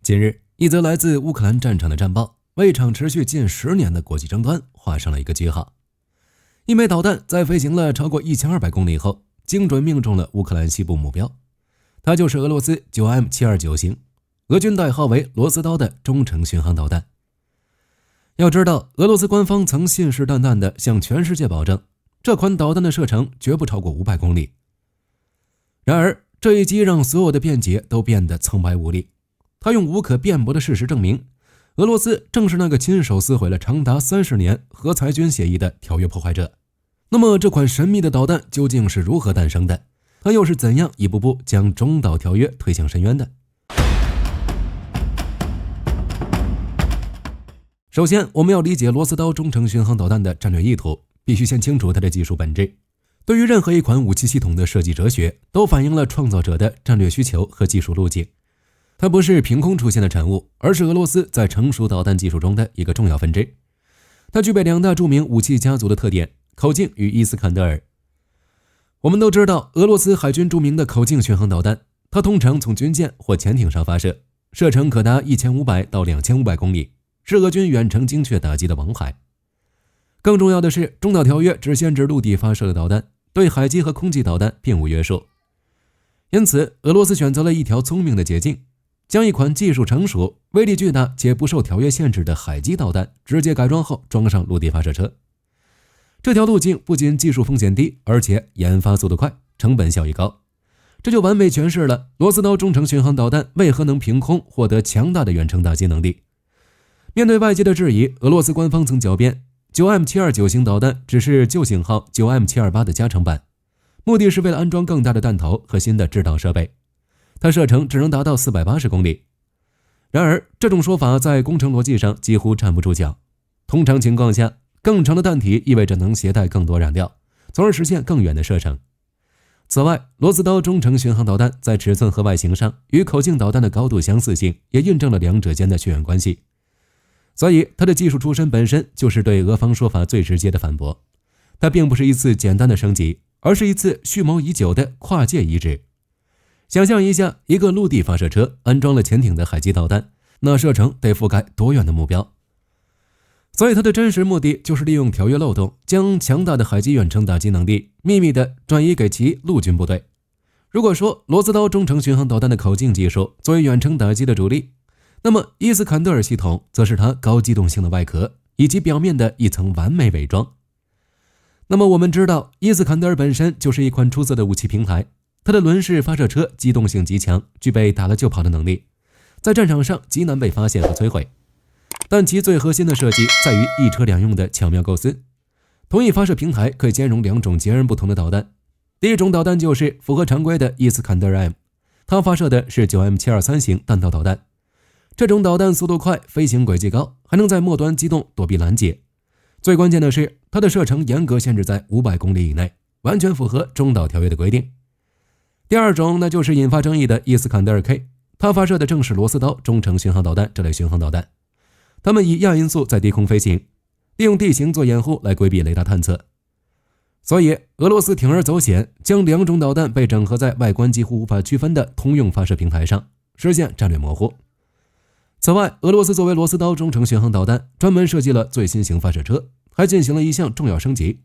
近日，一則來自烏克蘭戰場的戰報為一場持續近10年的國際爭端畫上了一個句號。一枚導彈在飛行了超過1200公里後，精準命中了烏克蘭西部目標，它就是俄羅斯 9M729 型，俄軍代號為羅斯刀的中程巡航導彈。要知道，俄羅斯官方曾信誓旦旦地向全世界保證，這款導彈的射程絕不超過500公里。然而，這一擊讓所有的辯解都變得蒼白無力。他用無可辯駁的事實證明，俄羅斯正是那個親手撕毀了長達30年核裁軍協議的條約破壞者。那麼，這款神秘的導彈究竟是如何誕生的？它又是怎樣一步步將中導條約推向深淵的？首先，我們要理解羅斯刀中程巡航導彈的戰略意圖，必須先清楚它的技術本質。對於任何一款武器系統的設計哲學，都反映了創造者的戰略需求和技術路徑。它不是憑空出現的產物，而是俄羅斯在成熟導彈技術中的一個重要分支。它具備2大著名武器家族的特點：口徑與伊斯坎德爾。我們都知道，俄羅斯海軍著名的口徑巡航導彈，它通常從軍艦或潛艇上發射，射程可達1500到2500公里，是俄軍遠程精確打擊的王牌。更重要的是，中導條約只限制陸地發射的導彈，對海基和空氣導彈並無約束。因此，俄羅斯選擇了一條聰明的捷徑，將一款技術成熟、威力巨大且不受條約限制的海基導彈直接改裝後裝上陸地發射車。這條路徑不僅技術風險低，而且研發速度快，成本效益高。這就完美詮釋了羅斯刀中程巡航導彈為何能憑空獲得強大的遠程打擊能力。面對外界的質疑，俄羅斯官方曾狡辯 9M729 型導彈只是舊型號 9M728 的加長版，目的是為了安裝更大的彈頭和新的制導設備。它射程只能達到480公里。然而，這種說法在工程邏輯上幾乎站不住腳。通常情況下，更長的彈體意味着能攜帶更多燃料，從而實現更遠的射程。此外，羅斯刀中程巡航導彈在尺寸和外形上與口徑導彈的高度相似性，也印證了兩者間的血緣關係。所以，它的技術出身本身就是對俄方說法最直接的反駁。它並不是一次簡單的升級，而是一次蓄謀已久的跨界移植。想象一下，一個陸地發射車安裝了潛艇的海基導彈，那射程得覆蓋多遠的目標？所以它的真實目的就是利用條約漏洞，將強大的海基遠程打擊能力秘密地轉移給其陸軍部隊。如果說羅斯刀中程巡航導彈的口徑技術作為遠程打擊的主力，那麼伊斯坎德爾系統則是它高機動性的外殼以及表面的一層完美偽裝。那麼我們知道，伊斯坎德爾本身就是一款出色的武器平台。它的輪式發射車機動性極強，具備打了就跑的能力，在戰場上極難被發現和摧毀。但其最核心的設計在於一車兩用的巧妙構思。同一發射平台可以兼容2種截然不同的導彈。第一種導彈就是符合常規的伊斯坎德尔 M， 它發射的是 9M723 型彈道導彈。這種導彈速度快，飛行軌跡高，還能在末端機動躲避攔截。最關鍵的是，它的射程嚴格限制在500公里以內，完全符合中導條約的規定。第二種，那就是引發爭議的伊斯坎德爾 K， 它發射的正是羅斯刀中程巡航導彈這類巡航導彈。它們以亞音速在低空飛行，利用地形做掩護來規避雷達探測。所以，俄羅斯鋌而走險，將2種導彈被整合在外觀幾乎無法區分的通用發射平台上，實現戰略模糊。此外，俄羅斯作為羅斯刀中程巡航導彈，專門設計了最新型發射車，還進行了一項重要升級。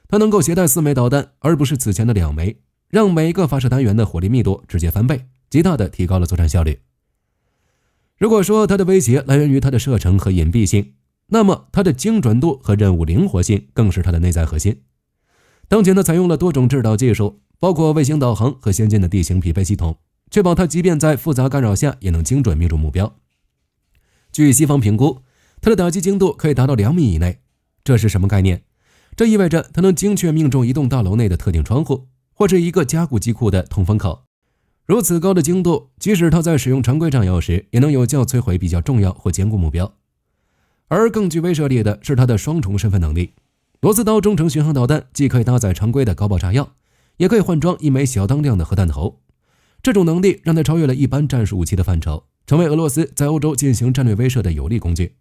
它能夠攜帶4枚導彈，而不是此前的2枚。讓每一個發射單元的火力密度直接翻倍，極大地提高了作戰效率。如果說它的威脅来源於它的射程和隱蔽性，那麼它的精準度和任務靈活性更是它的內在核心。當前它採用了多種制導技術，包括衛星導航和先進的地形匹配系統，確保它即便在複雜干擾下也能精準命中目標。據西方評估，它的打擊精度可以達到2米以內。這是什麼概念？這意味着它能精確命中一棟大樓內的特定窗戶，或者一個加固機庫的通風口。如此高的精度，即使它在使用常規炸藥時，也能有效摧毀比較重要或坚固目標。而更具威慑力的是它的双重身份能力。羅斯刀中程巡航導彈既可以搭載常規的高爆炸藥，也可以換装1枚小當量的核彈頭。這種能力讓它超越了一般戰術武器的範疇，成為俄羅斯在歐洲進行戰略威慑的有力工具。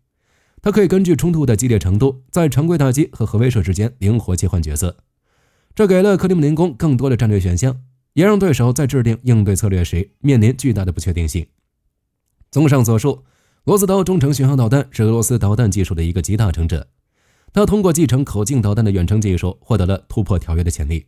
它可以根據冲突的激烈程度，在常規打擊和核威慑之間靈活切換角色。這給了克里姆林宮更多的戰略選項，也讓對手在制定應對策略時面臨巨大的不確定性。綜上所述，羅斯刀中程巡航導彈是俄羅斯導彈技術的一個集大成者。它通過繼承口徑導彈的遠程技術，獲得了突破條約的潛力。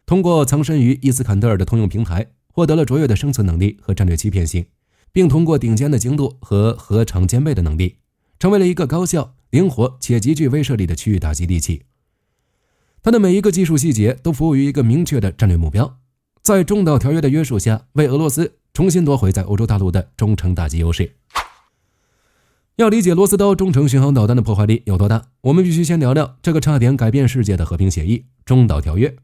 通過藏身於伊斯坎德爾的通用平台，獲得了卓越的生存能力和戰略欺騙性，並通過頂尖的精度和核常兼備的能力，成為了一個高效、靈活且極具威懾力的區域打擊利器。它的每一個技術細節都服務於一個明確的戰略目標，在中導條約的約束下，為俄羅斯重新奪回在歐洲大陸的中程打擊優勢。要理解羅斯刀中程巡航導彈的破壞力有多大，我們必須先聊聊這個差點改變世界的和平協議——中導條約。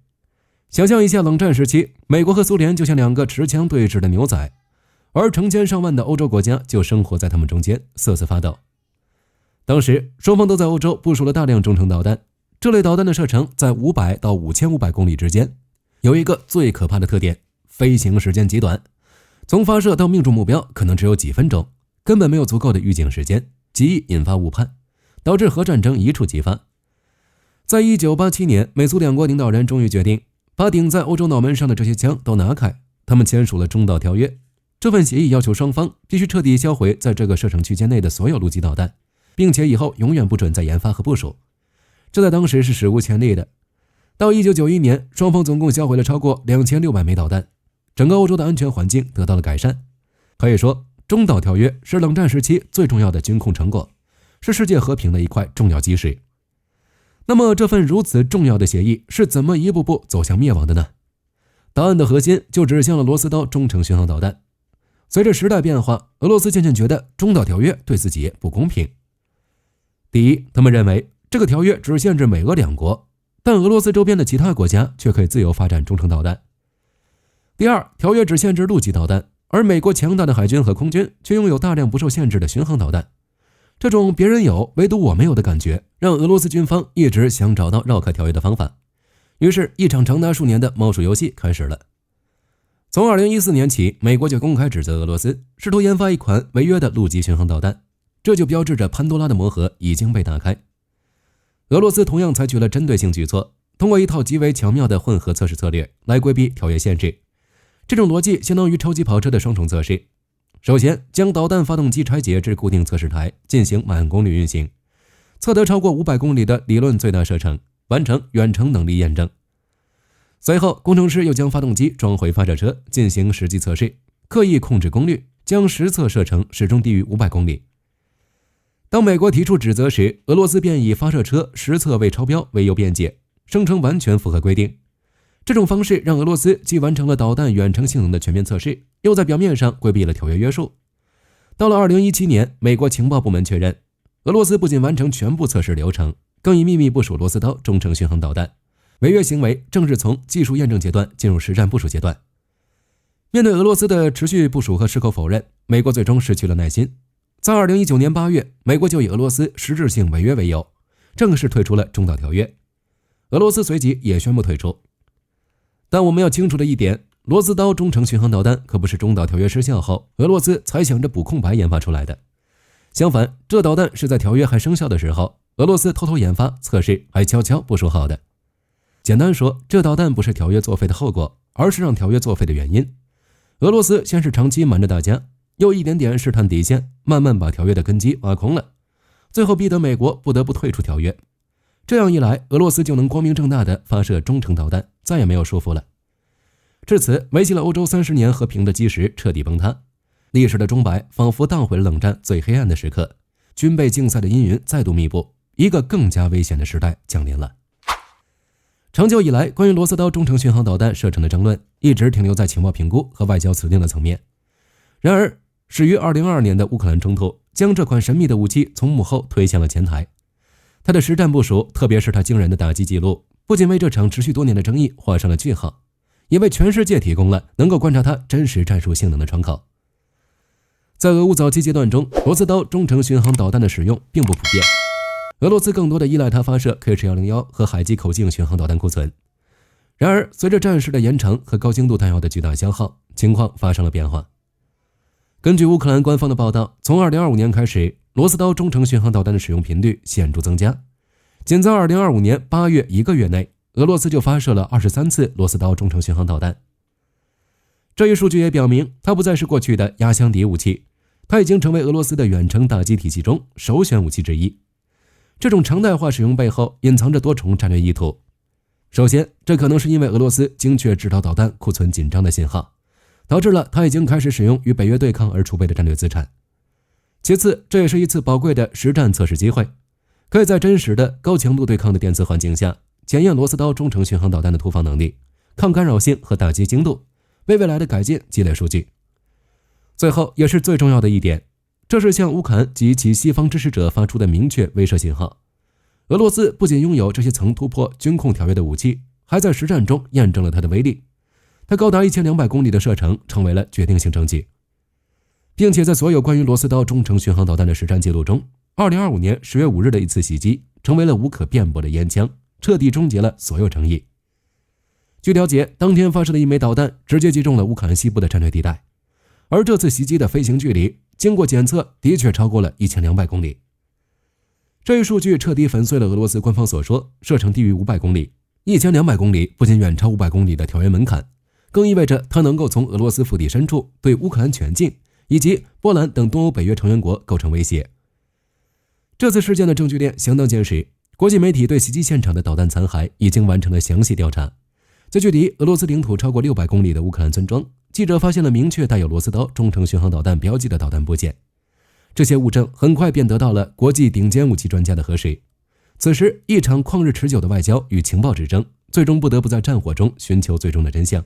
想象一下，冷戰時期，美國和蘇聯就像兩個持槍對峙的牛仔，而成千上萬的歐洲國家就生活在他們中間，瑟瑟發抖。當時雙方都在歐洲部署了大量中程導彈，這類導彈的射程在500到5500公里之間，有一個最可怕的特點：飛行時間極短，從發射到命中目標可能只有幾分鐘，根本沒有足夠的預警時間，極易引發誤判，導致核戰爭一觸即發。在1987年，美蘇兩國領導人終於決定把頂在歐洲腦門上的這些槍都拿開，他們簽署了中導條約。這份協議要求雙方必須徹底銷毀在這個射程區間內的所有陸基導彈，並且以後永遠不准再研發和部署。這在當時是史無前例的。到1991年，雙方總共銷毀了超過2600枚導彈，整個歐洲的安全環境得到了改善。可以說，中導條約是冷戰時期最重要的軍控成果，是世界和平的一塊重要基石。那麼，這份如此重要的協議是怎麼一步步走向滅亡的呢？答案的核心就指向了羅斯刀中程巡航導彈。隨着時代變化，俄羅斯漸漸覺得中導條約對自己不公平。第一，他們認為這個條約只限制美俄兩國，但俄羅斯周邊的其他國家卻可以自由發展中程導彈。第二，條約只限制陸基導彈，而美國強大的海軍和空軍卻擁有大量不受限制的巡航導彈。這種別人有唯獨我沒有的感覺，讓俄羅斯軍方一直想找到繞開條約的方法。於是，一場長達數年的貓鼠遊戲開始了。從2014年起，美國就公開指責俄羅斯試圖研發一款違約的陸基巡航導彈，這就標誌着潘多拉的魔盒已經被打開。俄羅斯同樣採取了針對性舉措，通過一套極為巧妙的混合測試策略來規避條約限制。這種邏輯相當於超級跑車的雙重測試。首先，將導彈發動機拆解至固定測試台，進行滿功率運行，測得超過500公里的理論最大射程，完成遠程能力驗證。隨後，工程師又將發動機裝回發射車，進行實際測試，刻意控制功率，將實測射程始終低於500公里。當美國提出指責時，俄羅斯便以發射車實測未超標為由辯解，聲稱完全符合規定。這種方式讓俄羅斯既完成了導彈遠程性能的全面測試，又在表面上規避了條約約束。到了2017年，美國情報部門確認，俄羅斯不僅完成全部測試流程，更已秘密部署羅斯刀中程巡航導彈，違約行為正式從技術驗證階段進入實戰部署階段。面對俄羅斯的持續部署和矢口否認，美國最終失去了耐心。在2019年8月，美國就以俄羅斯實質性違約為由，正式退出了中導條約。俄羅斯隨即也宣布退出。但我們要清楚的一點，羅斯刀中程巡航導彈可不是中導條約失效後，俄羅斯才想着補空白研發出來的。相反，這導彈是在條約還生效的時候，俄羅斯偷偷研發、測試，還悄悄部署好的。簡單說，這導彈不是條約作廢的後果，而是讓條約作廢的原因。俄羅斯先是長期瞞着大家，又一點點試探底線，慢慢把條約的根基挖空了，最後逼得美國不得不退出條約。這樣一來，俄羅斯就能光明正大地發射中程導彈，再也沒有束縛了。至此，維繫了歐洲30年和平的基石徹底崩塌，歷史的鐘擺仿佛盪回了冷戰最黑暗的時刻，軍備競賽的陰雲再度密布，一個更加危險的時代降臨了。長久以來，關於羅斯刀中程巡航導彈射程的爭論一直停留在情報評估和外交辭令的層面。然而，始於2022年的烏克蘭衝突，將這款神秘的武器從幕後推向了前台。它的實戰部署，特別是它驚人的打擊記錄，不僅為這場持續多年的爭議畫上了句號，也為全世界提供了能夠觀察它真實戰術性能的窗口。在俄烏早期階段中，羅斯刀中程巡航導彈的使用並不普遍，俄羅斯更多的依賴它發射 Kh-101和海基口徑巡航導彈庫存。然而，隨着戰事的延长和高精度彈藥的巨大消耗，情況發生了變化。根據烏克蘭官方的報道，從2025年開始，羅斯刀中程巡航導彈的使用頻率顯著增加。僅在2025年8月1個月內，俄羅斯就發射了23次羅斯刀中程巡航導彈。這一數據也表明，它不再是過去的壓箱底武器，它已經成為俄羅斯的遠程打擊體系中首選武器之一。這種常態化使用背後隱藏着多重戰略意圖。首先，這可能是因為俄羅斯精確制導導彈庫存緊張的信號，導致了它已經開始使用與北約對抗而儲備的戰略資產。其次，這也是一次寶貴的實戰測試機會，可以在真實的高強度對抗的電磁環境下，檢驗羅斯刀中程巡航導彈的突防能力、抗干擾性和打擊精度，為未來的改進積累數據。最後也是最重要的一點，這是向烏克蘭及其西方支持者發出的明確威懾信號。俄羅斯不僅擁有這些曾突破軍控條約的武器，還在實戰中驗證了它的威力。它高達1200公里的射程成為了決定性證據，並且在所有關於羅斯刀中程巡航導彈的實戰記錄中，2025年10月5日的一次襲擊成為了無可辯駁的煙槍，徹底終結了所有爭議。據了解，當天發射的一枚導彈直接擊中了烏克蘭西部的戰略地帶，而這次襲擊的飛行距離經過檢測的確超過了1200公里。這一數據徹底粉碎了俄羅斯官方所說射程低於500公里。1200公里不僅遠超500公里的條約門檻，更意味着它能夠從俄羅斯腹地深處對烏克蘭全境以及波蘭等東歐北約成員國構成威脅。這次事件的證據鏈相當堅實，國際媒體對襲擊現場的導彈殘骸已經完成了詳細調查。在距離俄羅斯領土超過600公里的烏克蘭村莊，記者發現了明確帶有羅斯刀中程巡航導彈標記的導彈部件。這些物證很快便得到了國際頂尖武器專家的核實。此時，一場曠日持久的外交與情報之爭，最終不得不在戰火中尋求最終的真相。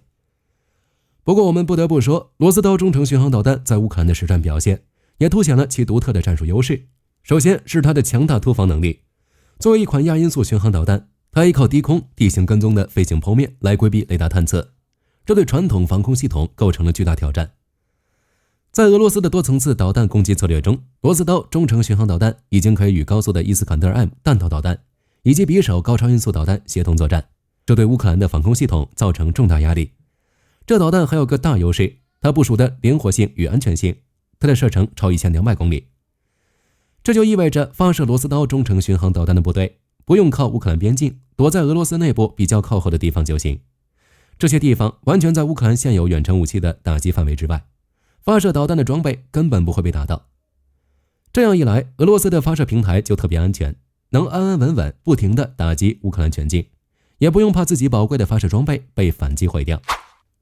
不過，我們不得不說，羅斯刀中程巡航導彈在烏克蘭的實戰表現，也凸顯了其獨特的戰術優勢。首先是它的強大突防能力。作為一款亞音速巡航導彈，它依靠低空地形跟蹤的飛行剖面來規避雷達探測，這對傳統防空系統構成了巨大挑戰。在俄羅斯的多層次導彈攻擊策略中，羅斯刀中程巡航導彈已經可以與高速的伊斯坎德爾 M 彈道導彈以及匕首高超音速導彈協同作戰，這對烏克蘭的防空系統造成重大壓力。這導彈還有個大優勢，它部署的靈活性與安全性，它的射程超1200公里。這就意味着發射羅斯刀中程巡航導彈的部隊不用靠烏克蘭邊境，躲在俄羅斯內部比較靠後的地方就行。這些地方完全在烏克蘭現有遠程武器的打擊範圍之外，發射導彈的裝備根本不會被打到。這樣一來，俄羅斯的發射平台就特別安全，能安安穩穩不停地打擊烏克蘭全境，也不用怕自己寶貴的發射裝備被反擊毀掉。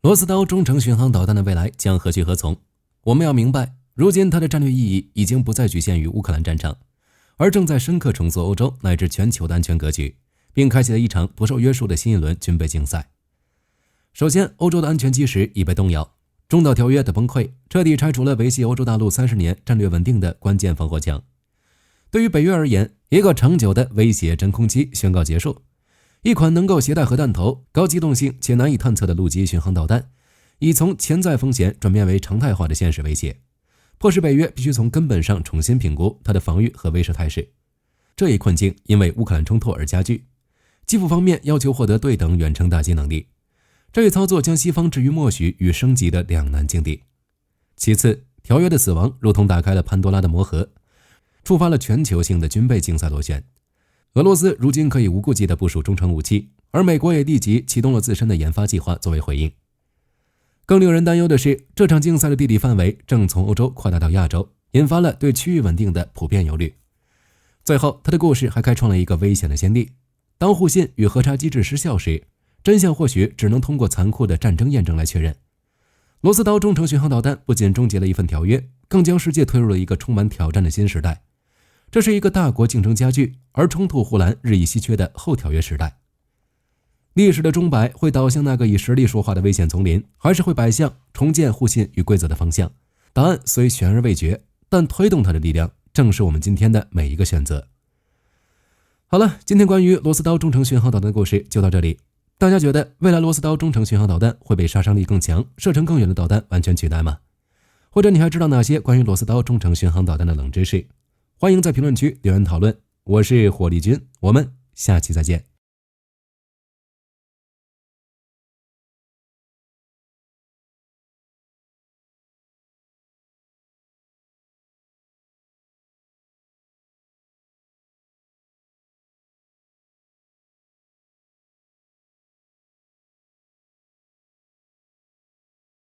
羅斯刀中程巡航導彈的未來將何去何從？我們要明白，如今它的戰略意義已經不再局限於烏克蘭戰場，而正在深刻重塑歐洲乃至全球的安全格局，並開啟了一場不受約束的新一輪軍備競賽。首先，歐洲的安全基石已被動搖。中導條約的崩潰徹底拆除了維繫歐洲大陸30年戰略穩定的關鍵防火牆。對於北約而言，一個長久的威脅真空期宣告結束。一款能夠攜帶核彈頭、高機動性且難以探測的陸基巡航導彈，已從潛在風險轉變為常態化的現實威脅，迫使北約必須從根本上重新評估它的防禦和威懾態勢。這一困境因為烏克蘭衝突而加劇，基輔方面要求獲得對等遠程打擊能力。這一操作將西方置於默許與升級的兩難境地。其次，條約的死亡如同打開了潘多拉的魔盒，觸發了全球性的軍備競賽螺旋。俄羅斯如今可以无顧忌地部署中程武器，而美國也立即啟動了自身的研發計劃作為回應。更令人擔憂的是，這場競賽的地理範圍正從歐洲擴大到亞洲，引發了對區域穩定的普遍憂慮。最後，他的故事還開創了一個危險的先例：當互信與核查機制失效時，真相或許只能通過殘酷的戰爭驗證來確認。羅斯刀中程巡航導彈不僅終結了一份條約，更將世界推入了一個充滿挑戰的新時代。這是一個大國競爭加劇，而衝突護欄日益稀缺的後條約時代。歷史的鐘擺會導向那個以實力說話的危險叢林，還是會擺向重建互信與規則的方向？答案雖懸而未決，但推動它的力量正是我們今天的每一個選擇。好了，今天關於羅斯刀中程巡航導彈的故事就到這裡。大家覺得未來羅斯刀中程巡航導彈會被殺傷力更強、射程更遠的導彈完全取代嗎？或者你還知道哪些關於羅斯刀中程巡航導彈的冷知識？歡迎在評論區留言討論。我是火力軍，我們下期再見。